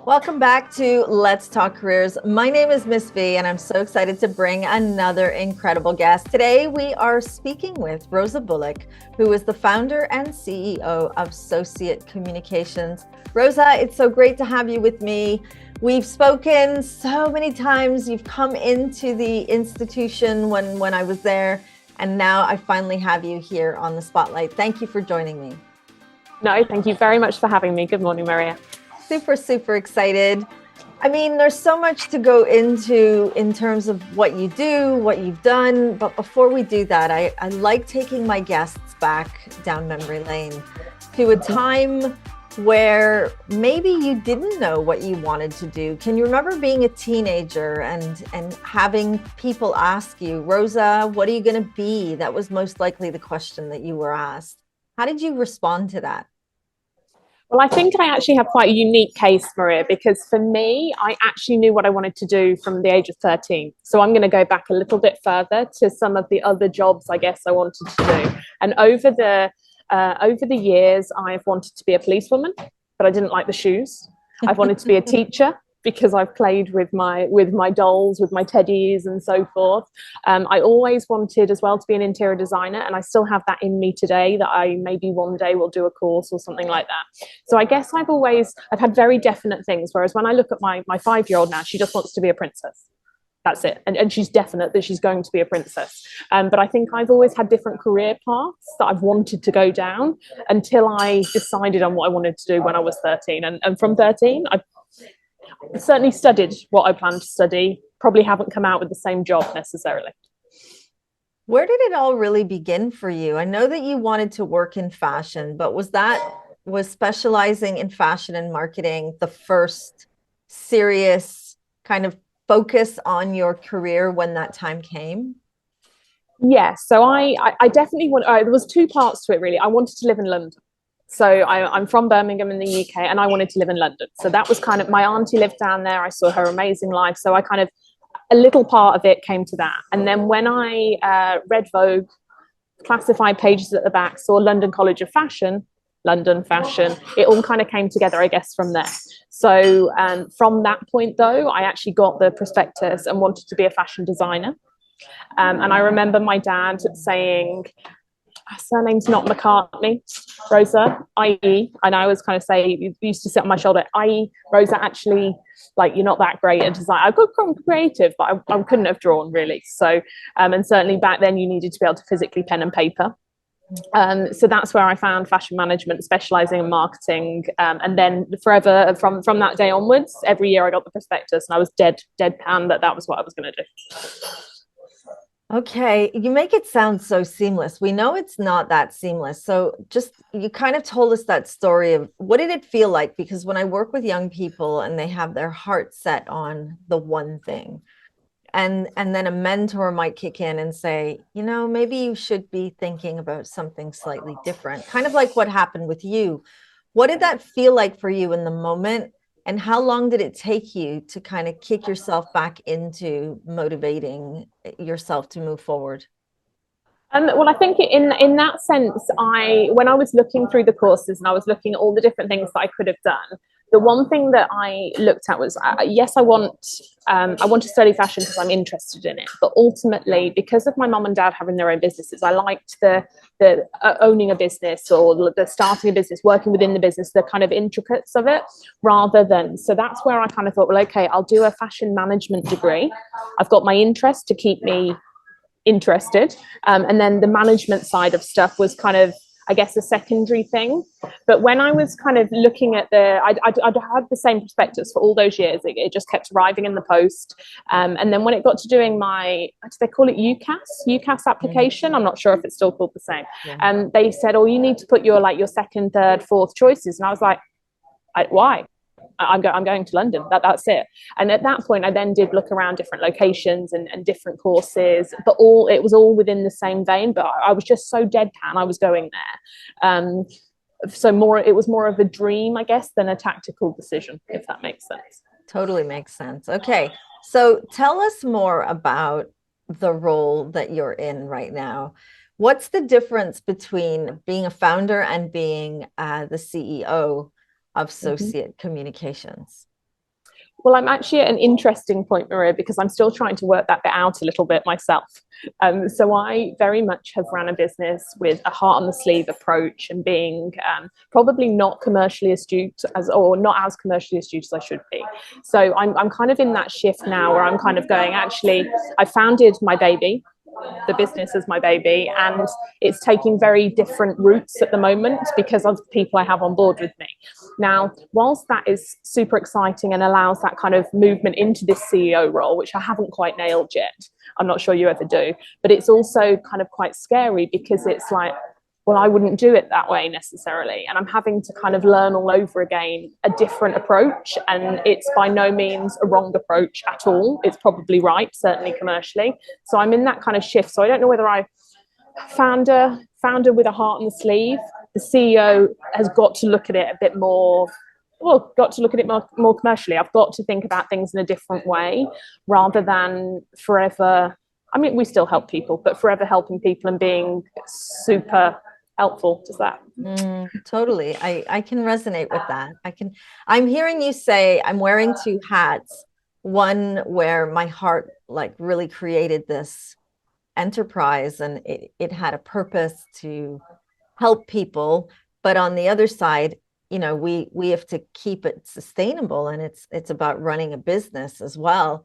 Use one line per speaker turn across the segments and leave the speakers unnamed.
Welcome back to Let's Talk Careers. My name is Miss V, and I'm so excited to bring another incredible guest. Today, we are speaking with Rosa Bullock, who is the founder and CEO of SOCIATE Communications. Rosa, it's so great to have you with me. We've spoken so many times. You've come into the institution when I was there, and now I finally have you here on the spotlight. Thank you for joining me.
No, thank you very much for having me. Good morning, Maria.
Super excited. I mean, there's so much to go into in terms of what you do, what you've done. But before we do that, I like taking my guests back down memory lane to a time where maybe you didn't know what you wanted to do. Can you remember being a teenager and having people ask you, Rosa, what are you going to be? That was most likely the question that you were asked. How did you respond to that?
Well, I think I actually have quite a unique case, Maria, because for me, I actually knew what I wanted to do from the age of 13. So I'm going to go back a little bit further to some of the other jobs I guess I wanted to do. And over the years, I've wanted to be a policewoman, but I didn't like the shoes. I've wanted to be a teacher because I've played with my dolls, with my teddies and so forth. I always wanted as well to be an interior designer, and I still have that in me today, that I maybe one day will do a course or something like that. So I guess I've had very definite things, whereas when I look at my 5-year-old now, she just wants to be a princess. That's it. And she's definite that she's going to be a princess. But I think I've always had different career paths that I've wanted to go down until I decided on what I wanted to do when I was 13. And from 13, I certainly studied what I planned to study, probably haven't come out with the same job necessarily.
Where did it all really begin for you? I know that you wanted to work in fashion, but was specializing in fashion and marketing the first serious kind of focus on your career when that time came?
Yes, so I definitely want. There was two parts to it really. I wanted to live in London. So I'm from Birmingham in the UK, and I wanted to live in London. So that was kind of, my auntie lived down there. I saw her amazing life. So I kind of, a little part of it came to that. And then when I read Vogue, classified pages at the back, saw London College of Fashion, London fashion, it all kind of came together, I guess, from there. So from that point, though, I actually got the prospectus and wanted to be a fashion designer. And I remember my dad saying, her surname's not McCartney, Rosa, i.e., and I always kind of say, you used to sit on my shoulder, i.e., Rosa, actually, like, you're not that great at design. I could become creative, but I couldn't have drawn really. So, and certainly back then you needed to be able to physically pen and paper. So that's where I found fashion management, specializing in marketing. And then forever, from that day onwards, every year I got the prospectus, and I was deadpan that was what I was going to do.
Okay, you make it sound so seamless. We know it's not that seamless. So just, you kind of told us that story of what did it feel like? Because when I work with young people and they have their heart set on the one thing, and then a mentor might kick in and say, you know, maybe you should be thinking about something slightly different, kind of like what happened with you. What did that feel like for you in the moment? And how long did it take you to kind of kick yourself back into motivating yourself to move forward?
Well, I think in that sense, when I was looking through the courses and I was looking at all the different things that I could have done, the one thing that I looked at was, yes, I want to study fashion because I'm interested in it, but ultimately, because of my mum and dad having their own businesses, I liked the owning a business, or the starting a business, working within the business, the kind of intricates of it, rather than. So that's where I kind of thought, well, okay, I'll do a fashion management degree. I've got my interest to keep me interested, and then the management side of stuff was kind of, I guess, a secondary thing. But when I was kind of looking at I'd had the same prospectus for all those years. It just kept arriving in the post. And then when it got to doing my, do they call it UCAS application? I'm not sure if it's still called the same. And they said, oh, you need to put your second, third, fourth choices. And I was like, why? I'm going to London. That's it. And at that point, I then did look around different locations and different courses, but it was all within the same vein. But I was just so deadpan. I was going there. So it was more of a dream, I guess, than a tactical decision, if that makes sense.
Totally makes sense. Okay, so tell us more about the role that you're in right now. What's the difference between being a founder and being the CEO of
Mhm.
SOCIATE Communications?
Well, I'm actually at an interesting point, Maria, because I'm still trying to work that bit out a little bit myself. So I very much have run a business with a heart on the sleeve approach and being probably not commercially astute or not as commercially astute as I should be. So I'm kind of in that shift now where I'm kind of going, actually, I founded my baby. The business is my baby, and it's taking very different routes at the moment because of the people I have on board with me. Now, whilst that is super exciting and allows that kind of movement into this CEO role, which I haven't quite nailed yet, I'm not sure you ever do, but it's also kind of quite scary because it's like, well, I wouldn't do it that way necessarily. And I'm having to kind of learn all over again a different approach. And it's by no means a wrong approach at all. It's probably right, certainly commercially. So I'm in that kind of shift. So I don't know whether I founder with a heart on the sleeve. The CEO has got to look at it a bit more, well, got to look at it more commercially. I've got to think about things in a different way rather than forever. I mean, we still help people, but forever helping people and being super helpful. Does that?
Totally. I can resonate with that. I'm hearing you say I'm wearing two hats. One where my heart like really created this enterprise and it had a purpose to help people. But on the other side, you know, we have to keep it sustainable, and it's about running a business as well.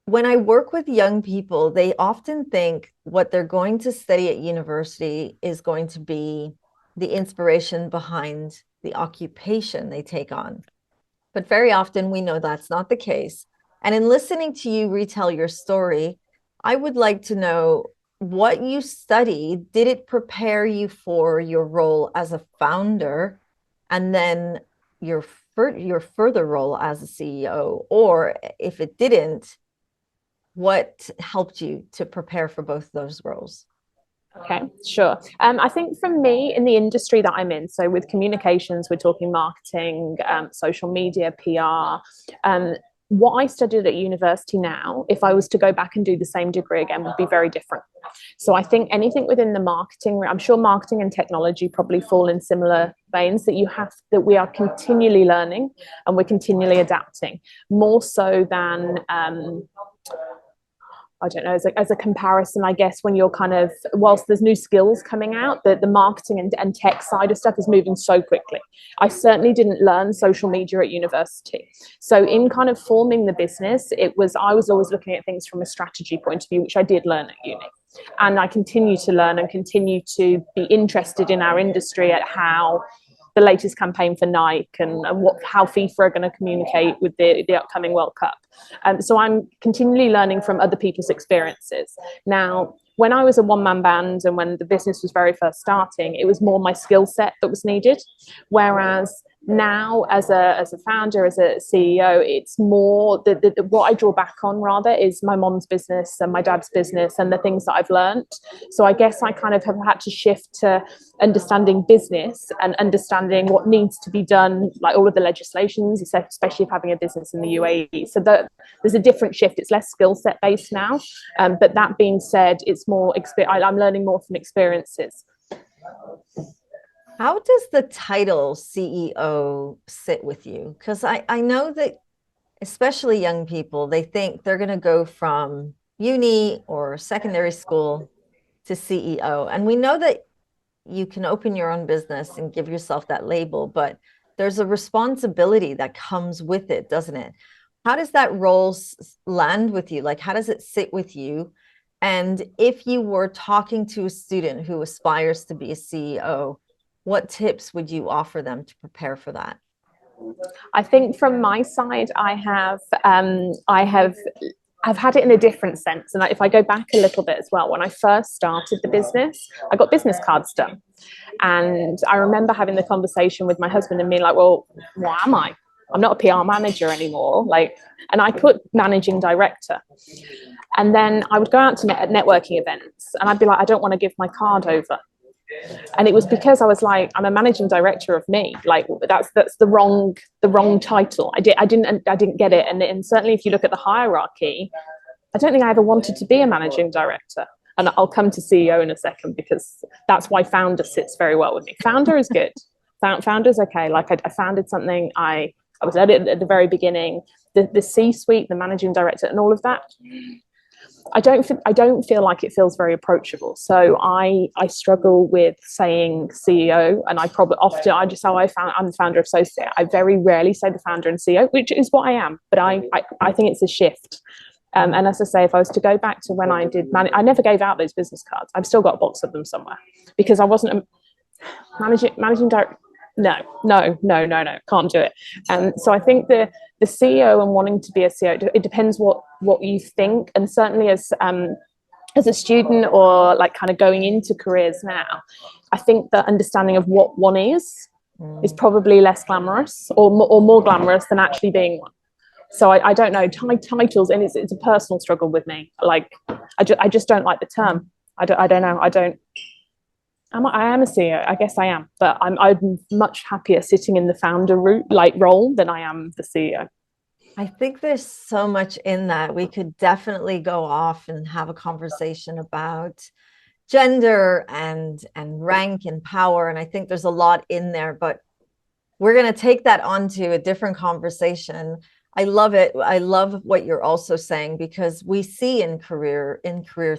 When I work with young people, they often think what they're going to study at university is going to be the inspiration behind the occupation they take on. But very often we know that's not the case. And in listening to you retell your story, I would like to know what you studied. Did it prepare you for your role as a founder and then your further role as a CEO? Or if it didn't, what helped you to prepare for both those roles?
Okay, sure. I think for me, in the industry that I'm in, so with communications, we're talking marketing, social media, PR. What I studied at university now, if I was to go back and do the same degree again, would be very different. So I think anything within the marketing, I'm sure marketing and technology probably fall in similar veins, that we are continually learning and we're continually adapting, more so than I don't know, as a comparison, I guess, when you're kind of, whilst there's new skills coming out, the marketing and tech side of stuff is moving so quickly. I certainly didn't learn social media at university. So in kind of forming the business, I was always looking at things from a strategy point of view, which I did learn at uni. And I continue to learn and continue to be interested in our industry at how the latest campaign for Nike and how FIFA are going to communicate with the upcoming World Cup. So I'm continually learning from other people's experiences. Now, when I was a one-man band and when the business was very first starting, it was more my skill set that was needed. Whereas now, as a founder, as a CEO, it's more what I draw back on rather is my mom's business and my dad's business and the things that I've learned. So I guess I kind of have had to shift to understanding business and understanding what needs to be done, like all of the legislations, especially if having a business in the UAE. So there's a different shift. It's less skill set based now. But that being said, it's more I'm learning more from experiences.
How does the title CEO sit with you? Because I know that especially young people, they think they're going to go from uni or secondary school to CEO. And we know that you can open your own business and give yourself that label, but there's a responsibility that comes with it, doesn't it? How does that role land with you? Like, how does it sit with you? And if you were talking to a student who aspires to be a CEO, what tips would you offer them to prepare for that?
I think from my side, I've had it in a different sense. And if I go back a little bit as well, when I first started the business, I got business cards done. And I remember having the conversation with my husband and being like, well, what am I? I'm not a PR manager anymore. And I put managing director. And then I would go out to networking events and I'd be like, I don't want to give my card over. And it was because I was like, I'm a managing director of me. Like that's the wrong title. I didn't get it. And certainly if you look at the hierarchy, I don't think I ever wanted to be a managing director. And I'll come to CEO in a second because that's why founder sits very well with me. Founder is good. Founder's okay. Like I founded something. I I was at it at the very beginning. The C-suite, the managing director, and all of that, I don't feel like it feels very approachable. So I struggle with saying CEO, and I probably often I'm the founder of SOCIATE. I very rarely say the founder and CEO, which is what I am, but I think it's a shift. And as I say, if I was to go back to when I did I never gave out those business cards. I've still got a box of them somewhere because I wasn't a managing director. No, can't do it. And so I think the CEO and wanting to be a CEO, it depends what you think. And certainly as a student or like kind of going into careers now, I think the understanding of what one is probably less glamorous or more glamorous than actually being one. So I don't know, titles, and it's a personal struggle with me. Like I just don't like the term. I don't know. I am a CEO, I guess I am, but I'm much happier sitting in the founder role than I am the CEO.
I think there's so much in that. We could definitely go off and have a conversation about gender and rank and power. And I think there's a lot in there, but we're going to take that on to a different conversation. I love it. I love what you're also saying, because we see in career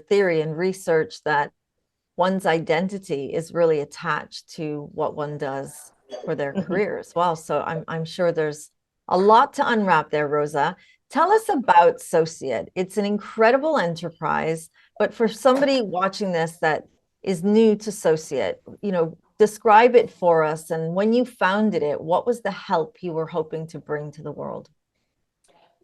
theory and research that one's identity is really attached to what one does for their career as well. So I'm sure there's a lot to unwrap there, Rosa. Tell us about SOCIATE. It's an incredible enterprise, but for somebody watching this that is new to SOCIATE, describe it for us. And when you founded it, what was the help you were hoping to bring to the world?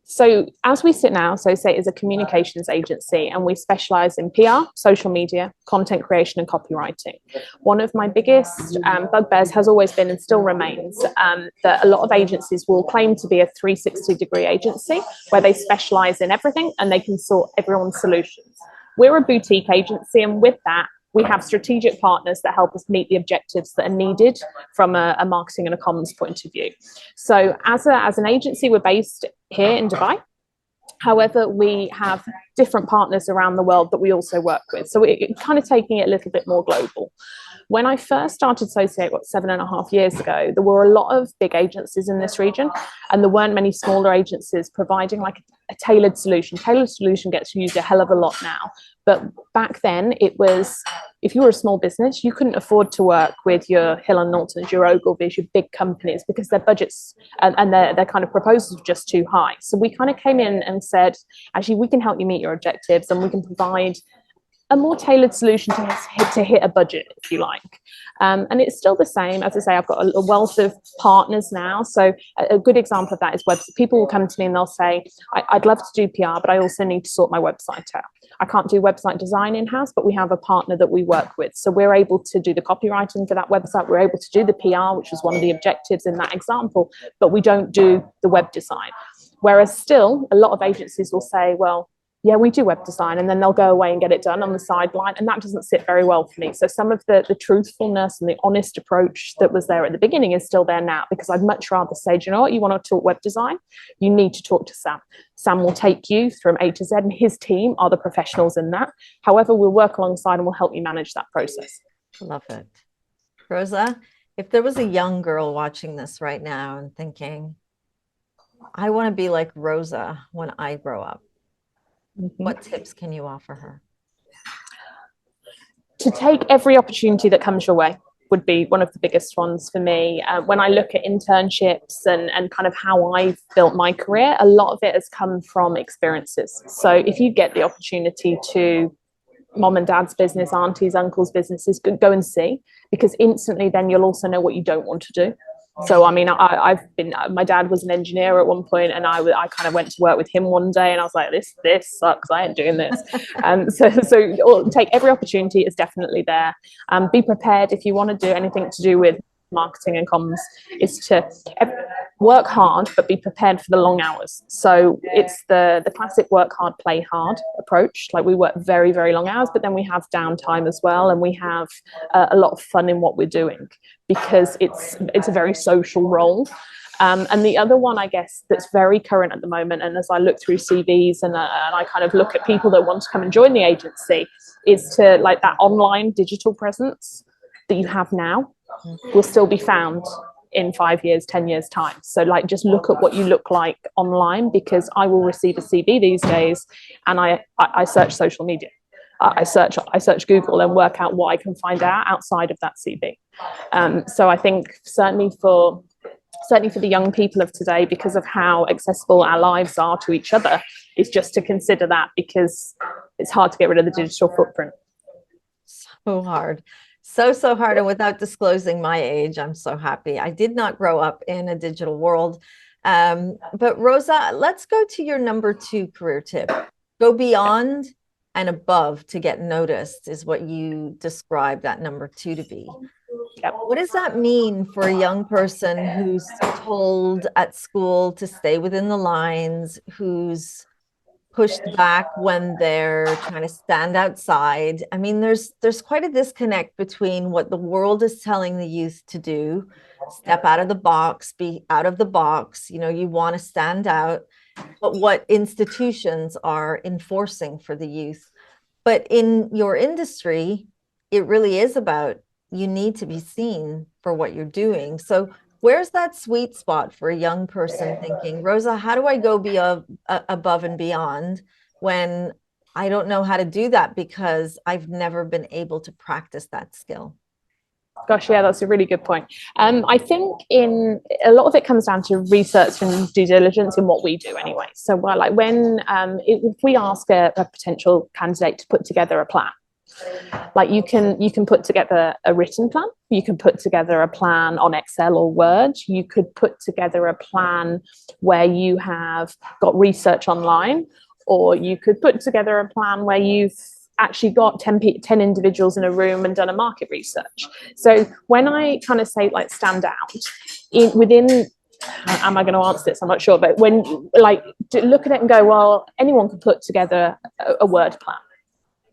So as we sit now, SOCIATE is a communications agency, and we specialize in PR, social media, content creation, and copywriting. One of my biggest bugbears has always been and still remains that a lot of agencies will claim to be a 360-degree agency where they specialize in everything and they can sort everyone's solutions. We're a boutique agency, and with that, we have strategic partners that help us meet the objectives that are needed from a marketing and a comms point of view. So as an agency, we're based here in Dubai. However, we have different partners around the world that we also work with. So we're kind of taking it a little bit more global. When I first started SOCIATE, 7.5 years ago, there were a lot of big agencies in this region, and there weren't many smaller agencies providing like a tailored solution. Tailored solution gets used a hell of a lot now. But back then it was, if you were a small business, you couldn't afford to work with your Hill and Knowltons, your Ogilvy's, your big companies, because their budgets and their kind of proposals were just too high. So we kind of came in and said, actually, we can help you meet your objectives, and we can provide a more tailored solution to hit a budget, if you like. And it's still the same. As I say, I've got a wealth of partners now. So a good example of that is website. People will come to me and they'll say, I'd love to do PR, but I also need to sort my website out. I can't do website design in-house, but we have a partner that we work with. So we're able to do the copywriting for that website. We're able to do the PR, which is one of the objectives in that example, but we don't do the web design. Whereas still, a lot of agencies will say, well, yeah, we do web design, and then they'll go away and get it done on the sideline, and that doesn't sit very well for me. So some of the truthfulness and the honest approach that was there at the beginning is still there now, because I'd much rather say, do you know what, you want to talk web design? You need to talk to Sam. Sam will take you from A to Z, and his team are the professionals in that. However, we'll work alongside and we'll help you manage that process.
Love it. Rosa, if there was a young girl watching this right now and thinking, I want to be like Rosa when I grow up, what tips can you offer her?
To take every opportunity that comes your way would be one of the biggest ones for me. When I look at internships and kind of how I've built my career, a lot of it has come from experiences. So if you get the opportunity to mom and dad's business, aunties, uncles' businesses, go and see, because instantly then you'll also know what you don't want to do. So, I mean, my dad was an engineer at one point, and I kind of went to work with him one day, and I was like, this sucks. I ain't doing this. So take every opportunity is definitely there. Be prepared if you want to do anything to do with marketing and comms, is to work hard, but be prepared for the long hours. So it's the classic work hard, play hard approach. Like, we work very, very long hours, but then we have downtime as well. And we have a lot of fun in what we're doing, because it's a very social role. And the other one, I guess, that's very current at the moment, and as I look through CVs and I kind of look at people that want to come and join the agency, is to, like, that online digital presence that you have now will still be found in 5 years, 10 years time. So like, just look at what you look like online, because I will receive a CV these days and I search social media. I search Google and work out what I can find out outside of that CV. So I think certainly for the young people of today, because of how accessible our lives are to each other, is just to consider that, because it's hard to get rid of the digital footprint.
So hard. So hard. And without disclosing my age, I'm so happy. I did not grow up in a digital world. But Rosa, let's go to your number 2 career tip. Go beyond and above to get noticed is what you describe that number 2 to be.
Yep.
What does that mean for a young person who's told at school to stay within the lines, who's pushed back when they're trying to stand outside? I mean, there's quite a disconnect between what the world is telling the youth to do, step out of the box, be out of the box, you know, you want to stand out, but what institutions are enforcing for the youth. But in your industry, it really is about, you need to be seen for what you're doing. So where's that sweet spot for a young person thinking, Rosa, how do I go above and beyond when I don't know how to do that because I've never been able to practice that skill?
Gosh, yeah, that's a really good point. I think in a lot of it comes down to research and due diligence in what we do anyway. So like when if we ask a potential candidate to put together a plan, like you can put together a written plan, you can put together a plan on Excel or Word, you could put together a plan where you have got research online, or you could put together a plan where you've actually got 10 individuals in a room and done a market research. So when I kind of say like stand out within, am I going to answer this? I'm not sure, but when like look at it and go, well, anyone can put together a word plan.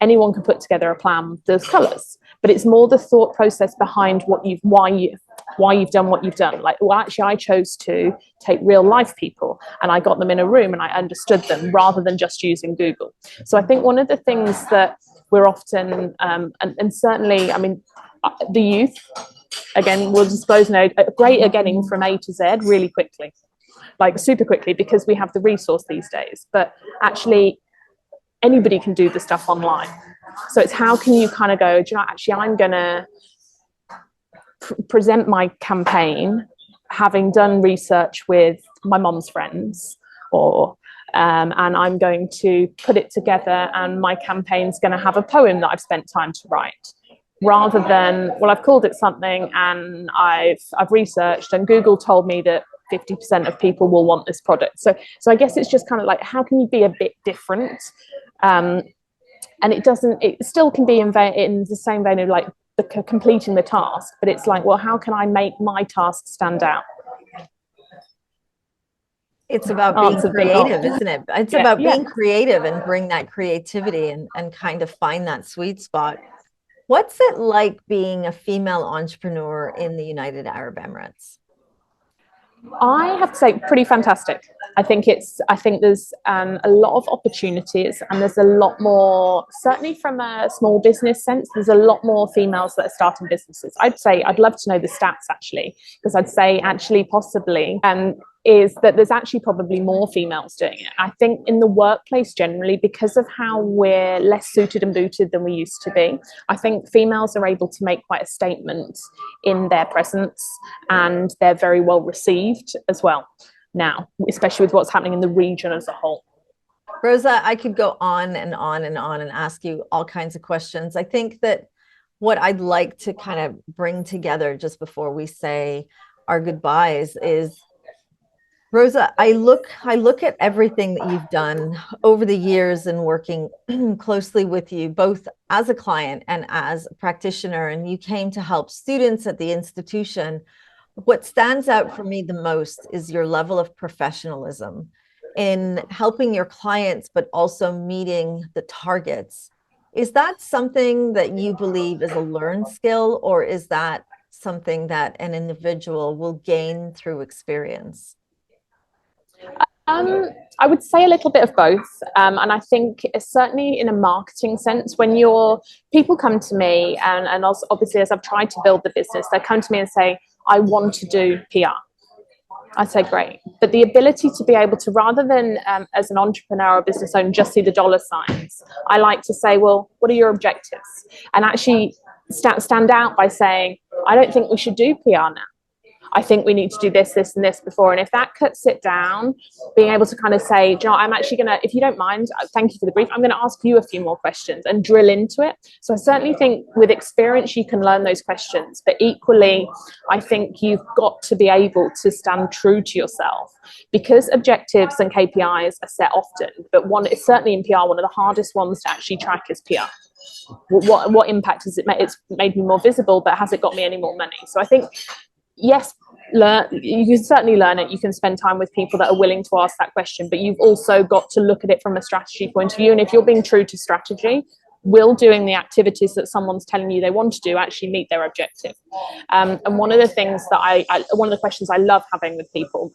Anyone can put together a plan with those colours, but it's more the thought process behind why you've done what you've done. Like, well, actually, I chose to take real life people and I got them in a room and I understood them rather than just using Google. So I think one of the things that we're often, and certainly, I mean, the youth, again, will disclose now, great at getting from A to Z really quickly, like super quickly, because we have the resource these days. But actually, anybody can do the stuff online. So it's how can you kind of go, do you know, actually, I'm going to present my campaign having done research with my mom's friends, or and I'm going to put it together and my campaign's going to have a poem that I've spent time to write, rather than, well, I've called it something and I've researched and Google told me that 50% of people will want this product. So I guess it's just kind of like, how can you be a bit different? And it still can be in the same vein of like completing the task, but it's like, well, how can I make my task stand out?
It's about being creative, isn't it? It's about being creative and bring that creativity and kind of find that sweet spot. What's it like being a female entrepreneur in the United Arab Emirates?
I have to say, pretty fantastic. I think there's a lot of opportunities, and there's a lot more, certainly from a small business sense, there's a lot more females that are starting businesses. I'd love to know the stats actually, because I'd say actually possibly is that there's actually probably more females doing it. I think in the workplace generally, because of how we're less suited and booted than we used to be, I think females are able to make quite a statement in their presence, and they're very well received as well now, especially with what's happening in the region as a whole.
Rosa, I could go on and on and on and ask you all kinds of questions. I think that what I'd like to kind of bring together just before we say our goodbyes is, Rosa, I look at everything that you've done over the years and working closely with you, both as a client and as a practitioner, and you came to help students at the institution. What stands out for me the most is your level of professionalism in helping your clients, but also meeting the targets. Is that something that you believe is a learned skill, or is that something that an individual will gain through experience?
I would say a little bit of both. And I think certainly in a marketing sense, when people come to me and obviously as I've tried to build the business, they come to me and say, I want to do PR. I'd say great. But the ability to be able to, rather than as an entrepreneur or business owner, just see the dollar signs, I like to say, well, what are your objectives? And actually stand out by saying, I don't think we should do PR now. I think we need to do this, this, and this before. And if that cuts it down, being able to kind of say, do you know, I'm actually going to, if you don't mind, thank you for the brief, I'm going to ask you a few more questions and drill into it. So I certainly think with experience, you can learn those questions. But equally, I think you've got to be able to stand true to yourself, because objectives and KPIs are set often. But one is certainly in PR, one of the hardest ones to actually track is PR. What impact has it made? It's made me more visible, but has it got me any more money? So I think, yes, you can certainly learn it. You can spend time with people that are willing to ask that question, but you've also got to look at it from a strategy point of view. And if you're being true to strategy, will doing the activities that someone's telling you they want to do actually meet their objective? And one of the things that one of the questions I love having with people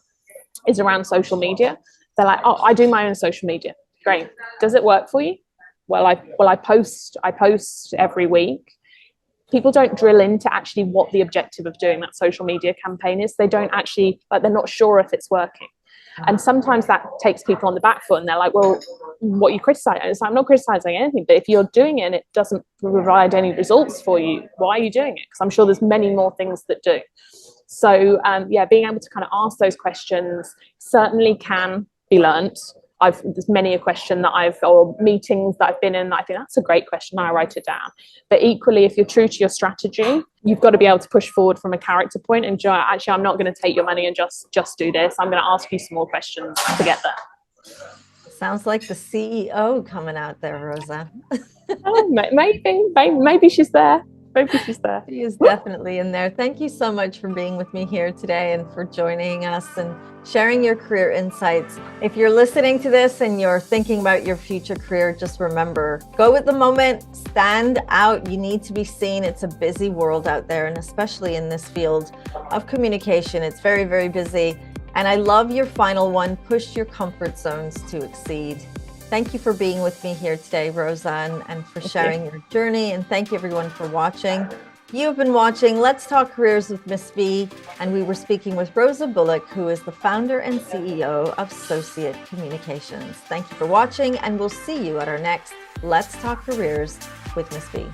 is around social media. They're like, oh, I do my own social media. Great. Does it work for you? Well, I post every week. People don't drill into actually what the objective of doing that social media campaign is. They don't actually, like, they're not sure if it's working. And sometimes that takes people on the back foot, and they're like, well, what are you criticizing? It's like, I'm not criticizing anything, but if you're doing it and it doesn't provide any results for you, why are you doing it? Because I'm sure there's many more things that do. So being able to kind of ask those questions certainly can be learnt. There's many a question or meetings that I've been in that I think that's a great question, I write it down. But equally, if you're true to your strategy, you've got to be able to push forward from a character point and actually, I'm not going to take your money and just do this. I'm going to ask you some more questions to get there.
Sounds like the CEO coming out there, Rosa.
Oh, maybe she's there. Maybe she's there.
She is definitely in there. Thank you so much for being with me here today and for joining us and sharing your career insights. If you're listening to this and you're thinking about your future career, just remember, go with the moment, stand out. You need to be seen. It's a busy world out there, and especially in this field of communication, it's very, very busy. And I love your final one, push your comfort zones to exceed. Thank you for being with me here today, Rosa, and for sharing your journey. And thank you, everyone, for watching. You've been watching Let's Talk Careers with Miss B, and we were speaking with Rosa Bullock, who is the founder and CEO of SOCIATE Communications. Thank you for watching, and we'll see you at our next Let's Talk Careers with Miss B.